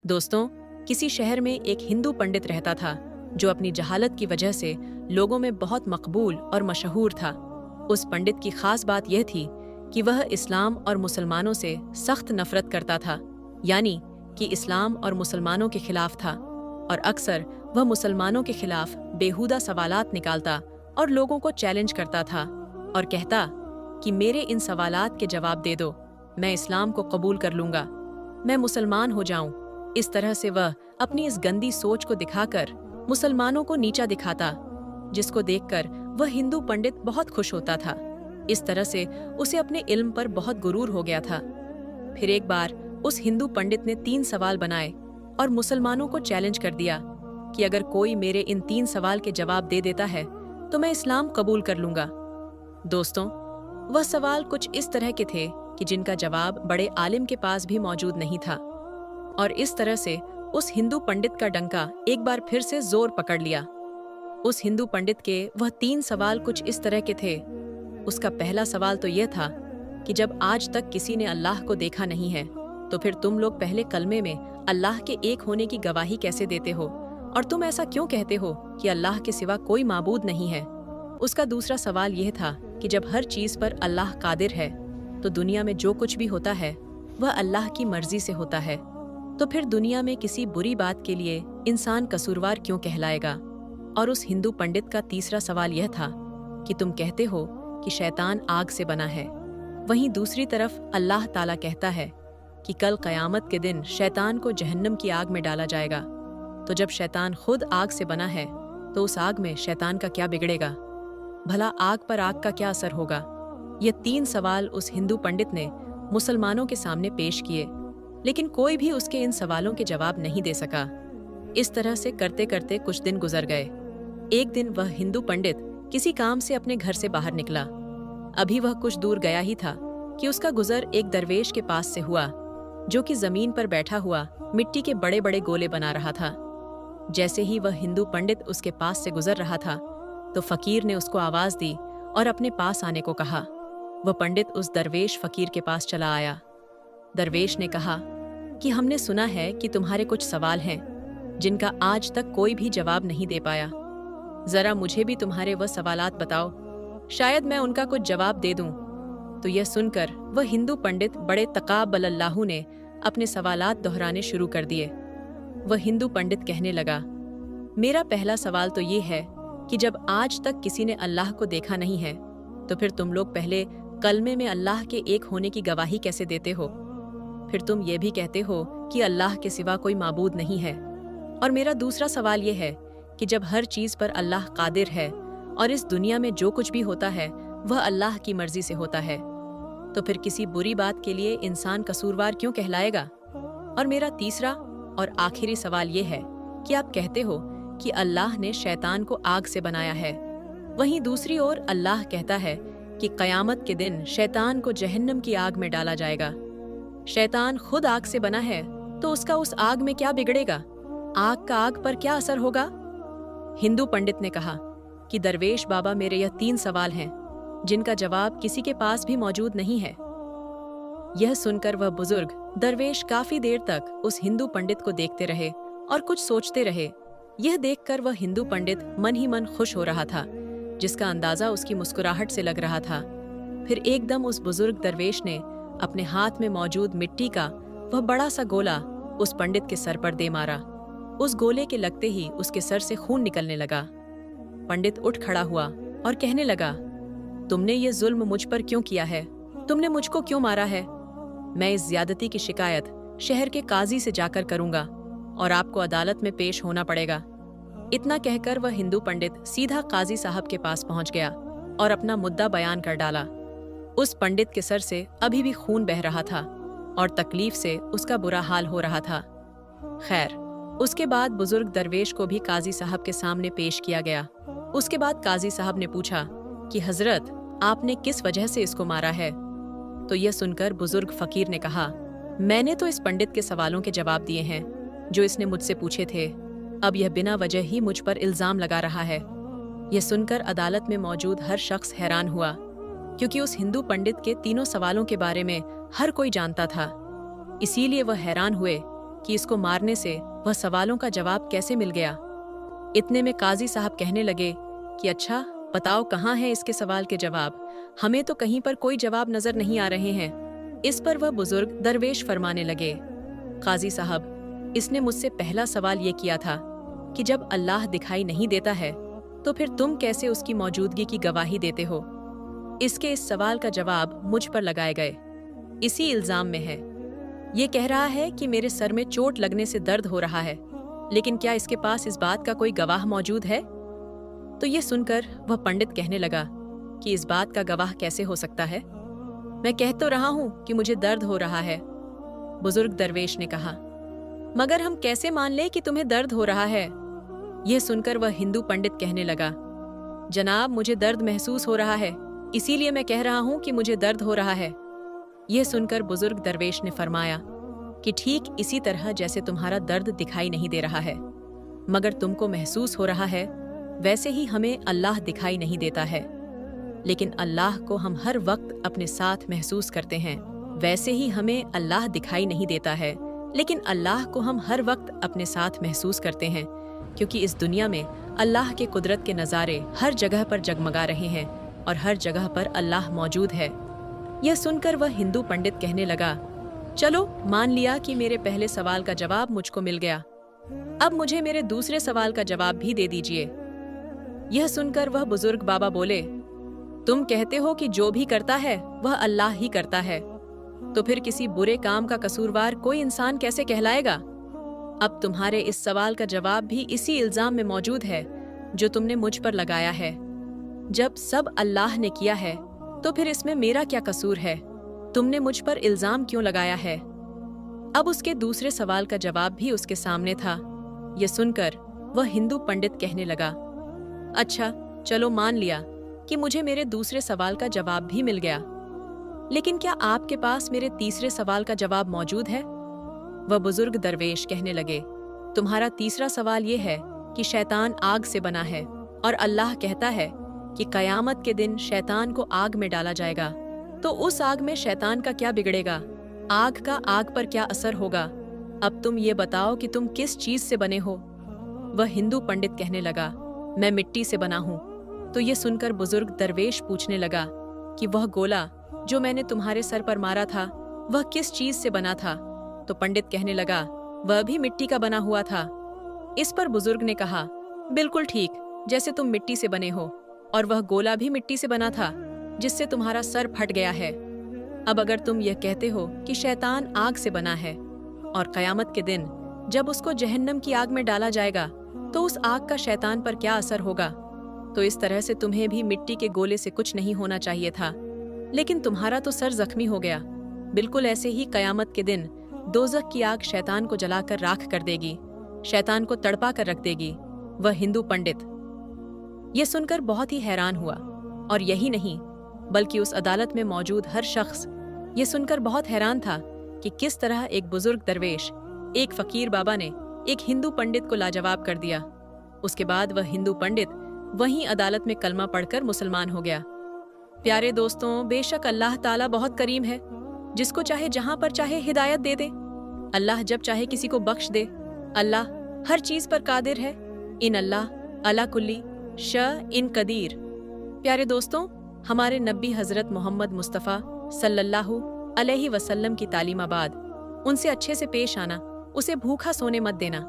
दोस्तों, किसी शहर में एक हिंदू पंडित रहता था जो अपनी जहालत की वजह से लोगों में बहुत मकबूल और मशहूर था। उस पंडित की खास बात यह थी कि वह इस्लाम और मुसलमानों से सख्त नफरत करता था, यानी कि इस्लाम और मुसलमानों के खिलाफ था। और अक्सर वह मुसलमानों के खिलाफ बेहुदा सवालात निकालता और लोगों को चैलेंज करता था और कहता कि मेरे इन सवालात के जवाब दे दो, मैं इस्लाम को कबूल कर लूँगा, मैं मुसलमान हो जाऊँ। इस तरह से वह अपनी इस गंदी सोच को दिखाकर मुसलमानों को नीचा दिखाता, जिसको देखकर वह हिंदू पंडित बहुत खुश होता था। इस तरह से उसे अपने इल्म पर बहुत गुरूर हो गया था। फिर एक बार उस हिंदू पंडित ने 3 सवाल बनाए और मुसलमानों को चैलेंज कर दिया कि अगर कोई मेरे इन 3 सवाल के जवाब दे देता है तो मैं इस्लाम कबूल कर लूंगा। दोस्तों, वह सवाल कुछ इस तरह के थे कि जिनका जवाब बड़े आलिम के पास भी मौजूद नहीं था। और इस तरह से उस हिंदू पंडित का डंका एक बार फिर से जोर पकड़ लिया। उस हिंदू पंडित के वह 3 सवाल कुछ इस तरह के थे। उसका पहला सवाल तो यह था कि जब आज तक किसी ने अल्लाह को देखा नहीं है तो फिर तुम लोग पहले कलमे में अल्लाह के एक होने की गवाही कैसे देते हो, और तुम ऐसा क्यों कहते हो कि अल्लाह के सिवा कोई माबूद नहीं है। उसका दूसरा सवाल यह था कि जब हर चीज़ पर अल्लाह कादिर है तो दुनिया में जो कुछ भी होता है वह अल्लाह की मर्जी से होता है, तो फिर दुनिया में किसी बुरी बात के लिए इंसान कसूरवार क्यों कहलाएगा। और उस हिंदू पंडित का तीसरा सवाल यह था कि तुम कहते हो कि शैतान आग से बना है, वहीं दूसरी तरफ अल्लाह ताला कहता है कि कल क़यामत के दिन शैतान को जहन्नम की आग में डाला जाएगा। तो जब शैतान खुद आग से बना है तो उस आग में शैतान का क्या बिगड़ेगा, भला आग पर आग का क्या असर होगा। ये 3 सवाल उस हिंदू पंडित ने मुसलमानों के सामने पेश किए, लेकिन कोई भी उसके इन सवालों के जवाब नहीं दे सका। इस तरह से करते करते कुछ दिन गुजर गए। एक दिन वह हिंदू पंडित किसी काम से अपने घर से बाहर निकला। अभी वह कुछ दूर गया ही था कि उसका गुजर एक दरवेश के पास से हुआ, जो कि जमीन पर बैठा हुआ मिट्टी के बड़े बड़े गोले बना रहा था। जैसे ही वह हिंदू पंडित उसके पास से गुजर रहा था तो फकीर ने उसको आवाज दी और अपने पास आने को कहा। वह पंडित उस दरवेश फकीर के पास चला आया। दरवेश ने कहा कि हमने सुना है कि तुम्हारे कुछ सवाल हैं जिनका आज तक कोई भी जवाब नहीं दे पाया। जरा मुझे भी तुम्हारे वह सवालात बताओ, शायद मैं उनका कुछ जवाब दे दूं। तो यह सुनकर वह हिंदू पंडित बड़े तकाब्बलल्लाहु ने अपने सवालात दोहराने शुरू कर दिए। वह हिंदू पंडित कहने लगा, मेरा पहला सवाल तो ये है कि जब आज तक किसी ने अल्लाह को देखा नहीं है तो फिर तुम लोग पहले कलमे में अल्लाह के एक होने की गवाही कैसे देते हो। फिर तुम ये भी कहते हो कि अल्लाह के सिवा कोई माबूद नहीं है। और मेरा दूसरा सवाल ये है कि जब हर चीज़ पर अल्लाह कादिर है और इस दुनिया में जो कुछ भी होता है वह अल्लाह की मर्जी से होता है, तो फिर किसी बुरी बात के लिए इंसान कसूरवार क्यों कहलाएगा। और मेरा तीसरा और आखिरी सवाल ये है कि आप कहते हो कि अल्लाह ने शैतान को आग से बनाया है, वहीं दूसरी ओर अल्लाह कहता है कि क़यामत के दिन शैतान को जहन्नम की आग में डाला जाएगा। शैतान खुद आग से बना है तो उसका उस आग में क्या बिगड़ेगा, आग का आग पर क्या असर होगा। हिंदू पंडित ने कहा कि दरवेश बाबा, मेरे यह 3 सवाल हैं जिनका जवाब किसी के पास भी मौजूद नहीं है। यह सुनकर वह बुजुर्ग दरवेश काफी देर तक उस हिंदू पंडित को देखते रहे और कुछ सोचते रहे। यह देखकर वह हिंदू पंडित मन ही मन खुश हो रहा था, जिसका अंदाजा उसकी मुस्कुराहट से लग रहा था। फिर एकदम उस बुजुर्ग दरवेश ने अपने हाथ में मौजूद मिट्टी का वह बड़ा सा गोला उस पंडित के सर पर दे मारा। उस गोले के लगते ही उसके सर से खून निकलने लगा। पंडित उठ खड़ा हुआ और कहने लगा, तुमने ये जुल्म मुझ पर क्यों किया है, तुमने मुझको क्यों मारा है। मैं इस ज्यादती की शिकायत शहर के काजी से जाकर करूंगा और आपको अदालत में पेश होना पड़ेगा। इतना कहकर वह हिंदू पंडित सीधा काजी साहब के पास पहुंच गया और अपना मुद्दा बयान कर डाला। उस पंडित के सर से अभी भी खून बह रहा था और तकलीफ से उसका बुरा हाल हो रहा था। खैर, उसके बाद बुजुर्ग दरवेश को भी काजी साहब के सामने पेश किया गया। उसके बाद काजी साहब ने पूछा कि हजरत, आपने किस वजह से इसको मारा है। तो यह सुनकर बुजुर्ग फकीर ने कहा, मैंने तो इस पंडित के सवालों के जवाब दिए हैं जो इसने मुझसे पूछे थे। अब यह बिना वजह ही मुझ पर इल्जाम लगा रहा है। यह सुनकर अदालत में मौजूद हर शख्स हैरान हुआ, क्योंकि उस हिंदू पंडित के तीनों सवालों के बारे में हर कोई जानता था। इसीलिए वह हैरान हुए कि इसको मारने से वह सवालों का जवाब कैसे मिल गया। इतने में काजी साहब कहने लगे कि अच्छा बताओ कहाँ है इसके सवाल के जवाब, हमें तो कहीं पर कोई जवाब नजर नहीं आ रहे हैं। इस पर वह बुजुर्ग दरवेश फरमाने लगे, काजी साहब, इसने मुझसे पहला सवाल ये किया था कि जब अल्लाह दिखाई नहीं देता है तो फिर तुम कैसे उसकी मौजूदगी की गवाही देते हो। इसके इस सवाल का जवाब मुझ पर लगाए गए, इसी इल्जाम में है। ये कह रहा है कि मेरे सर में चोट लगने से दर्द हो रहा है, लेकिन क्या इसके पास इस बात का कोई गवाह मौजूद है? तो ये सुनकर वह पंडित कहने लगा कि इस बात का गवाह कैसे हो सकता है? मैं कह तो रहा हूं कि मुझे दर्द हो रहा है। बुजुर्ग दरवेश ने कहा, मगर हम कैसे मान लें कि तुम्हें दर्द हो रहा है? यह सुनकर वह हिंदू पंडित कहने लगा, जनाब मुझे दर्द महसूस हो रहा है, इसीलिए मैं कह रहा हूं कि मुझे दर्द हो रहा है। यह सुनकर बुजुर्ग दरवेश ने फरमाया कि ठीक इसी तरह जैसे तुम्हारा दर्द दिखाई नहीं दे रहा है मगर तुमको महसूस हो रहा है, वैसे ही हमें अल्लाह दिखाई नहीं देता है, लेकिन अल्लाह को हम हर वक्त अपने साथ महसूस करते हैं। वैसे ही हमें अल्लाह दिखाई नहीं देता है, लेकिन अल्लाह को हम हर वक्त अपने साथ महसूस करते हैं, क्योंकि इस दुनिया में अल्लाह के कुदरत के नज़ारे हर जगह पर जगमगा रहे हैं और हर जगह पर अल्लाह मौजूद है। यह सुनकर वह हिंदू पंडित कहने लगा, चलो मान लिया कि मेरे पहले सवाल का जवाब मुझको मिल गया, अब मुझे मेरे दूसरे सवाल का जवाब भी दे दीजिए। यह सुनकर वह बुजुर्ग बाबा बोले, तुम कहते हो कि जो भी करता है वह अल्लाह ही करता है, तो फिर किसी बुरे काम का कसूरवार कोई इंसान कैसे कहलाएगा? अब तुम्हारे इस सवाल का जवाब भी इसी इल्जाम में मौजूद है जो तुमने मुझ पर लगाया है। जब सब अल्लाह ने किया है तो फिर इसमें मेरा क्या कसूर है? तुमने मुझ पर इल्जाम क्यों लगाया है? अब उसके दूसरे सवाल का जवाब भी उसके सामने था। यह सुनकर वह हिंदू पंडित कहने लगा, अच्छा चलो मान लिया कि मुझे मेरे दूसरे सवाल का जवाब भी मिल गया, लेकिन क्या आपके पास मेरे तीसरे सवाल का जवाब मौजूद है? वह बुजुर्ग दरवेश कहने लगे, तुम्हारा तीसरा सवाल ये है कि शैतान आग से बना है और अल्लाह कहता है कि कयामत के दिन शैतान को आग में डाला जाएगा, तो उस आग में शैतान का क्या बिगड़ेगा? आग का आग पर क्या असर होगा? अब तुम ये बताओ कि तुम किस चीज से बने हो? वह हिंदू पंडित कहने लगा, मैं मिट्टी से बना हूँ। तो ये सुनकर बुजुर्ग दरवेश पूछने लगा कि वह गोला जो मैंने तुम्हारे सर पर मारा था वह किस चीज से बना था? तो पंडित कहने लगा, वह भी मिट्टी का बना हुआ था। इस पर बुजुर्ग ने कहा, बिल्कुल ठीक, जैसे तुम मिट्टी से बने हो, और वह गोला भी मिट्टी से बना था जिससे तुम्हारा सर फट गया है। अब अगर तुम यह कहते हो कि शैतान आग से बना है और कयामत के दिन जब उसको जहन्नम की आग में डाला जाएगा तो उस आग का शैतान पर क्या असर होगा? तो इस तरह से तुम्हें भी मिट्टी के गोले से कुछ नहीं होना चाहिए था, लेकिन तुम्हारा तो सर जख्मी हो गया। बिल्कुल ऐसे ही कयामत के दिन दोज़ख की आग शैतान को जलाकर राख कर देगी, शैतान को तड़पा कर रख देगी। वह हिंदू पंडित ये सुनकर बहुत ही हैरान हुआ, और यही नहीं बल्कि उस अदालत में मौजूद हर शख्स ये सुनकर बहुत हैरान था कि किस तरह एक बुजुर्ग दरवेश, एक फकीर बाबा ने एक हिंदू पंडित को लाजवाब कर दिया। उसके बाद वह हिंदू पंडित वहीं अदालत में कलमा पढ़कर मुसलमान हो गया। प्यारे दोस्तों, बेशक अल्लाह ताला बहुत करीम है, जिसको चाहे जहां पर चाहे हिदायत दे दे। अल्लाह जब चाहे किसी को बख्श दे। अल्लाह हर चीज पर कादिर है। इन अल्लाह अला कुल्ली श इन कदीर। प्यारे दोस्तों, हमारे नबी हजरत मोहम्मद मुस्तफ़ा सल्लल्लाहु अलैहि वसल्लम की तालीमाबाद, उनसे अच्छे से पेश आना, उसे भूखा सोने मत देना।